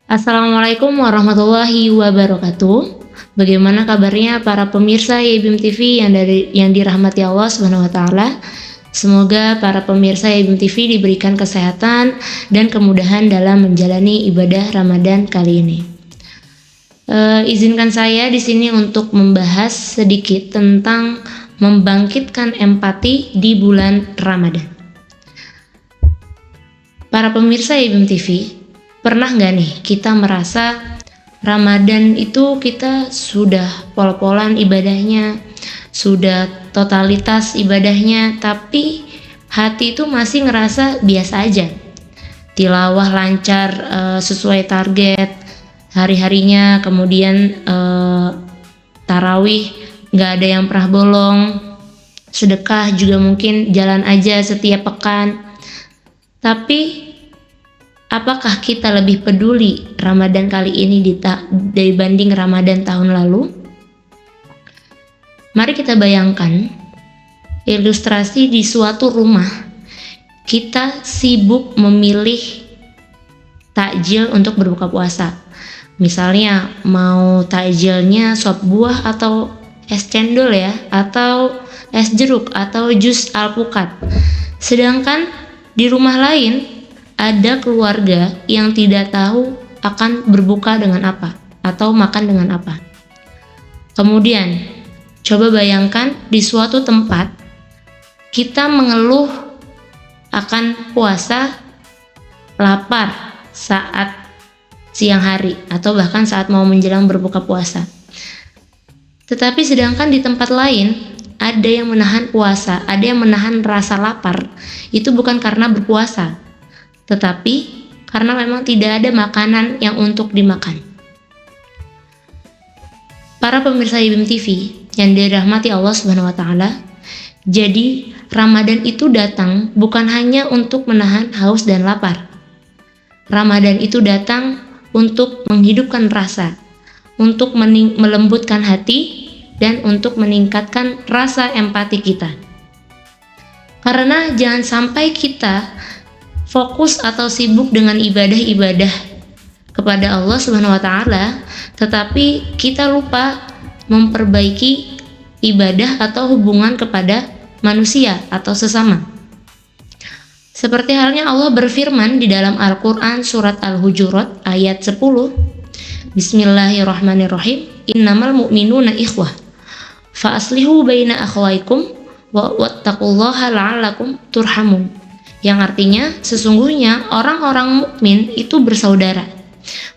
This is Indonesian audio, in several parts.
Assalamualaikum warahmatullahi wabarakatuh. Bagaimana kabarnya para pemirsa YBIM TV yang dirahmati Allah Subhanahu wa taala? Semoga para pemirsa YBIM TV diberikan kesehatan dan kemudahan dalam menjalani ibadah Ramadan kali ini. Izinkan saya di sini untuk membahas sedikit tentang membangkitkan empati di bulan Ramadan. Para pemirsa YBIM TV, pernah nggak nih kita merasa Ramadan itu kita sudah pol-polan ibadahnya, sudah totalitas ibadahnya, tapi hati itu masih ngerasa biasa aja. Tilawah lancar sesuai target hari-harinya, kemudian tarawih nggak ada yang pernah bolong, sedekah juga mungkin jalan aja setiap pekan. Tapi apakah kita lebih peduli Ramadan kali ini dibanding Ramadan tahun lalu? Mari kita bayangkan ilustrasi di suatu rumah. Kita sibuk memilih takjil untuk berbuka puasa. Misalnya mau takjilnya sop buah atau es cendol ya, atau es jeruk atau jus alpukat. Sedangkan di rumah lain ada keluarga yang tidak tahu akan berbuka dengan apa atau makan dengan apa. Kemudian, coba bayangkan di suatu tempat kita mengeluh akan puasa, lapar saat siang hari atau bahkan saat mau menjelang berbuka puasa. Tetapi sedangkan di tempat lain ada yang menahan puasa, ada yang menahan rasa lapar, itu bukan karena berpuasa, tetapi karena memang tidak ada makanan yang untuk dimakan. Para pemirsa YBIM TV yang dirahmati Allah Subhanahu wa taala, jadi Ramadan itu datang bukan hanya untuk menahan haus dan lapar. Ramadan itu datang untuk menghidupkan rasa, untuk melembutkan hati, dan untuk meningkatkan rasa empati kita. Karena jangan sampai kita fokus atau sibuk dengan ibadah-ibadah kepada Allah Subhanahu wa taala, tetapi kita lupa memperbaiki ibadah atau hubungan kepada manusia atau sesama. Seperti halnya Allah berfirman di dalam Al-Qur'an surat Al-Hujurat ayat 10, Bismillahirrahmanirrahim, Innamal mu'minuna ikhwah fa aslihu baina akhwaikum wattaqullaha la'allakum turhamun. Yang artinya, sesungguhnya orang-orang mukmin itu bersaudara.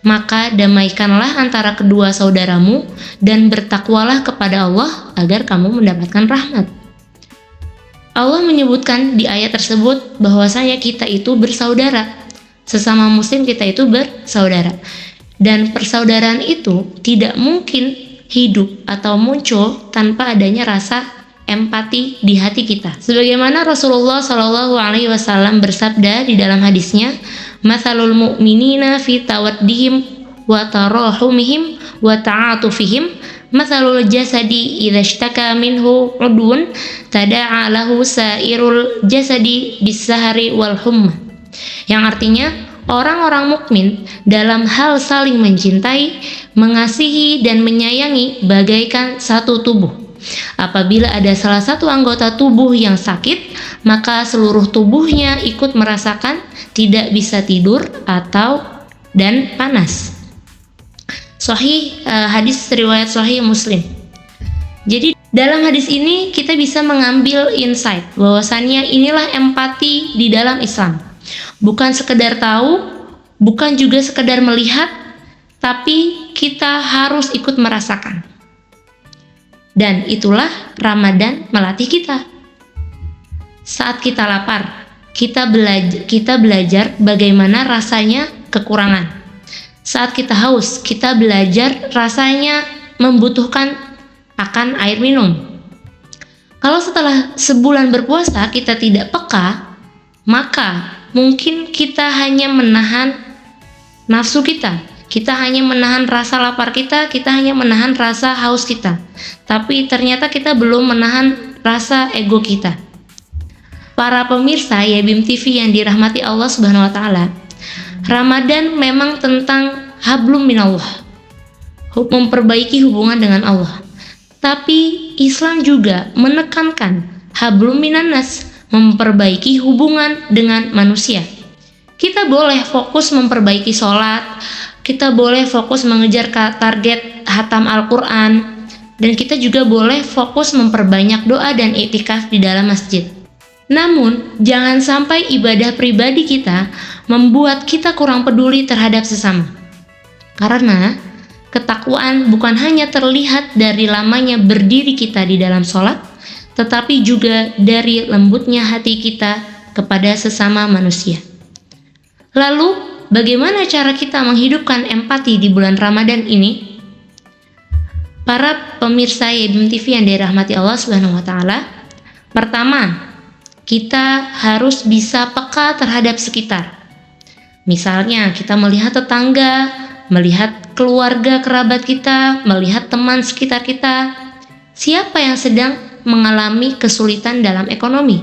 Maka damaikanlah antara kedua saudaramu dan bertakwalah kepada Allah agar kamu mendapatkan rahmat. Allah menyebutkan di ayat tersebut bahwasanya kita itu bersaudara. Sesama muslim kita itu bersaudara. Dan persaudaraan itu tidak mungkin hidup atau muncul tanpa adanya rasa empati di hati kita. Sebagaimana Rasulullah Shallallahu Alaihi Wasallam bersabda di dalam hadisnya, "Matsalul mu'minina fi tawaddihim wa tarahumihim wa ta'atufihim, matsalul jasadi idza ishtaka minhu 'udwun tada'a lahu sa'irul jasadi bis-sahari wal humma." Yang artinya, orang-orang mukmin dalam hal saling mencintai, mengasihi dan menyayangi bagaikan satu tubuh. Apabila ada salah satu anggota tubuh yang sakit, maka seluruh tubuhnya ikut merasakan tidak bisa tidur dan panas. Hadis riwayat Sahih Muslim. Jadi dalam hadis ini kita bisa mengambil insight bahwasannya inilah empati di dalam Islam. Bukan sekedar tahu, bukan juga sekedar melihat, tapi kita harus ikut merasakan. Dan itulah Ramadan melatih kita. Saat kita lapar, kita belajar bagaimana rasanya kekurangan. Saat kita haus, kita belajar rasanya membutuhkan akan air minum. Kalau setelah sebulan berpuasa kita tidak peka, maka mungkin kita hanya menahan nafsu kita hanya menahan rasa lapar kita hanya menahan rasa haus kita. Tapi ternyata kita belum menahan rasa ego kita. Para pemirsa YBIM TV yang dirahmati Allah Subhanahu wa taala, Ramadan memang tentang hablum minallah, memperbaiki hubungan dengan Allah. Tapi Islam juga menekankan hablum minannas, memperbaiki hubungan dengan manusia. Kita boleh fokus memperbaiki sholat, kita boleh fokus mengejar target hatam Al-Quran, dan kita juga boleh fokus memperbanyak doa dan iktikaf di dalam masjid. Namun, jangan sampai ibadah pribadi kita membuat kita kurang peduli terhadap sesama. Karena ketakwaan bukan hanya terlihat dari lamanya berdiri kita di dalam sholat, tetapi juga dari lembutnya hati kita kepada sesama manusia. Lalu, bagaimana cara kita menghidupkan empati di bulan Ramadan ini? Para pemirsa YBM TV yang dirahmati Allah Subhanahu wa taala, pertama, kita harus bisa peka terhadap sekitar. Misalnya, kita melihat tetangga, melihat keluarga kerabat kita, melihat teman sekitar kita. Siapa yang sedang mengalami kesulitan dalam ekonomi?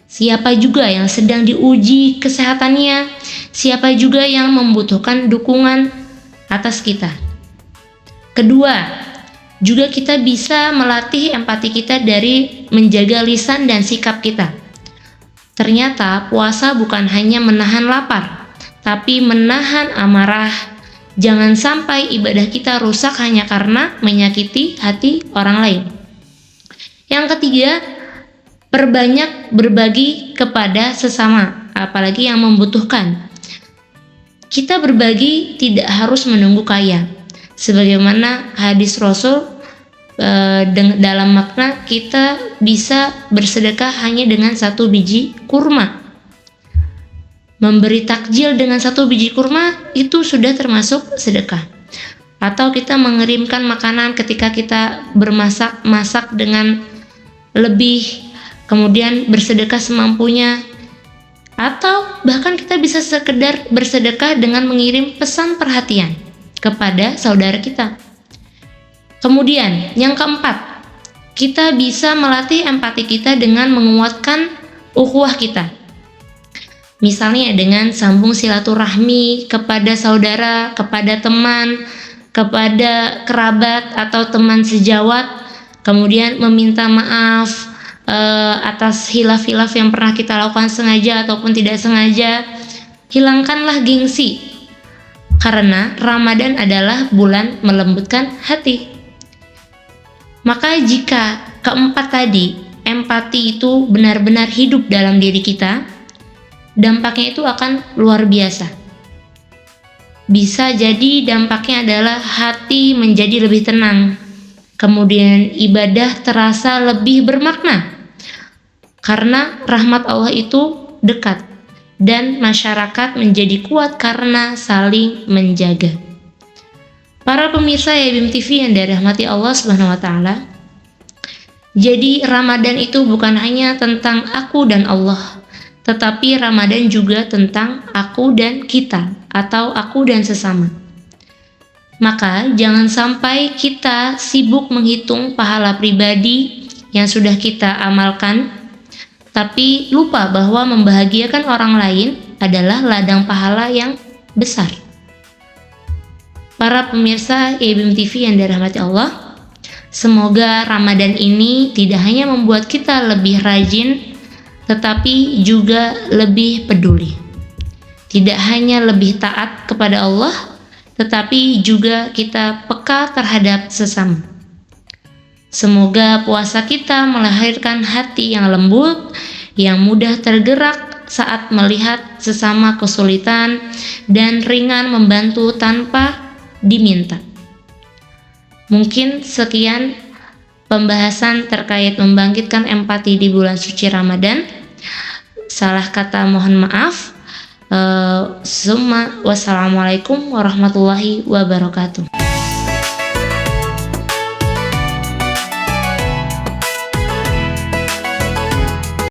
Siapa juga yang sedang diuji kesehatannya? Siapa juga yang membutuhkan dukungan atas kita? Kedua, juga kita bisa melatih empati kita dari menjaga lisan dan sikap kita. Ternyata puasa bukan hanya menahan lapar, tapi menahan amarah. Jangan sampai ibadah kita rusak hanya karena menyakiti hati orang lain. Yang ketiga, perbanyak berbagi kepada sesama, apalagi yang membutuhkan. Kita berbagi tidak harus menunggu kaya. Sebagaimana hadis Rasul dalam makna kita bisa bersedekah hanya dengan 1 biji kurma. Memberi takjil dengan 1 biji kurma itu sudah termasuk sedekah. Atau kita mengirimkan makanan ketika kita masak dengan lebih, kemudian bersedekah semampunya. Atau bahkan kita bisa sekedar bersedekah dengan mengirim pesan perhatian kepada saudara kita. Kemudian yang keempat, kita bisa melatih empati kita dengan menguatkan ukhuwah kita. Misalnya dengan sambung silaturahmi kepada saudara, kepada teman, kepada kerabat atau teman sejawat, kemudian meminta maaf atas hilaf-hilaf yang pernah kita lakukan sengaja ataupun tidak sengaja. Hilangkanlah gengsi, karena Ramadan adalah bulan melembutkan hati. Maka jika keempat tadi, empati itu benar-benar hidup dalam diri kita, dampaknya itu akan luar biasa. Bisa jadi dampaknya adalah hati menjadi lebih tenang, kemudian ibadah terasa lebih bermakna, karena rahmat Allah itu dekat, dan masyarakat menjadi kuat karena saling menjaga. Para pemirsa YBM TV yang dirahmati Allah Subhanahu wa taala, jadi Ramadan itu bukan hanya tentang aku dan Allah, tetapi Ramadan juga tentang aku dan kita, atau aku dan sesama. Maka jangan sampai kita sibuk menghitung pahala pribadi yang sudah kita amalkan, tapi lupa bahwa membahagiakan orang lain adalah ladang pahala yang besar. Para pemirsa YBM TV yang dirahmati Allah, semoga Ramadan ini tidak hanya membuat kita lebih rajin, tetapi juga lebih peduli. Tidak hanya lebih taat kepada Allah, tetapi juga kita peka terhadap sesama. Semoga puasa kita melahirkan hati yang lembut, yang mudah tergerak saat melihat sesama kesulitan, dan ringan membantu tanpa diminta. Mungkin sekian pembahasan terkait membangkitkan empati di bulan suci Ramadan. Salah kata mohon maaf. Wassalamualaikum warahmatullahi wabarakatuh.